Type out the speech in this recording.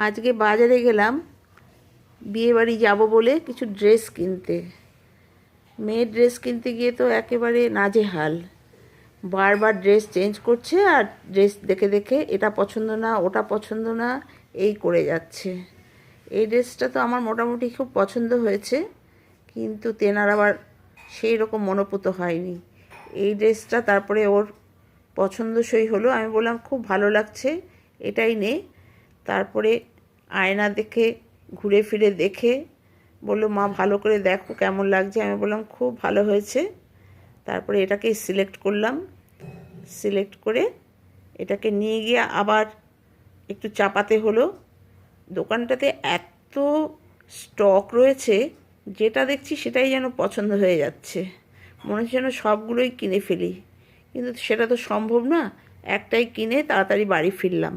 আজকে বাজারে গেলাম বিয়েবাড়ি যাব বলে কিছু ড্রেস কিনতে। মেয়ের ড্রেস কিনতে গিয়ে তো একেবারে নাজেহাল। বারবার ড্রেস চেঞ্জ করছে আর ড্রেস দেখে দেখে এটা পছন্দ না ওটা পছন্দ না এই করে যাচ্ছে। এই ড্রেসটা তো আমার মোটামুটি খুব পছন্দ হয়েছে, কিন্তু তেনার আবার সেই রকম মনোপুত হয়নি। এই ড্রেসটা তারপরে ওর পছন্দসই হলো। আমি বললাম খুব ভালো লাগছে, এটাই নে। তারপরে আয়না দেখে ঘুরে ফিরে দেখে বললো, মা ভালো করে দেখো কেমন লাগছে। আমি বললাম খুব ভালো হয়েছে। তারপরে এটাকে সিলেক্ট করলাম, সিলেক্ট করে এটাকে নিয়ে গিয়ে আবার একটু চাপাতে হলো। দোকানটাতে এত স্টক রয়েছে, যেটা দেখছি সেটাই যেন পছন্দ হয়ে যাচ্ছে। মনে হচ্ছে যেন সবগুলোই কিনে ফেলি, কিন্তু সেটা তো সম্ভব না। একটাই কিনে তাড়াতাড়ি বাড়ি ফিরলাম।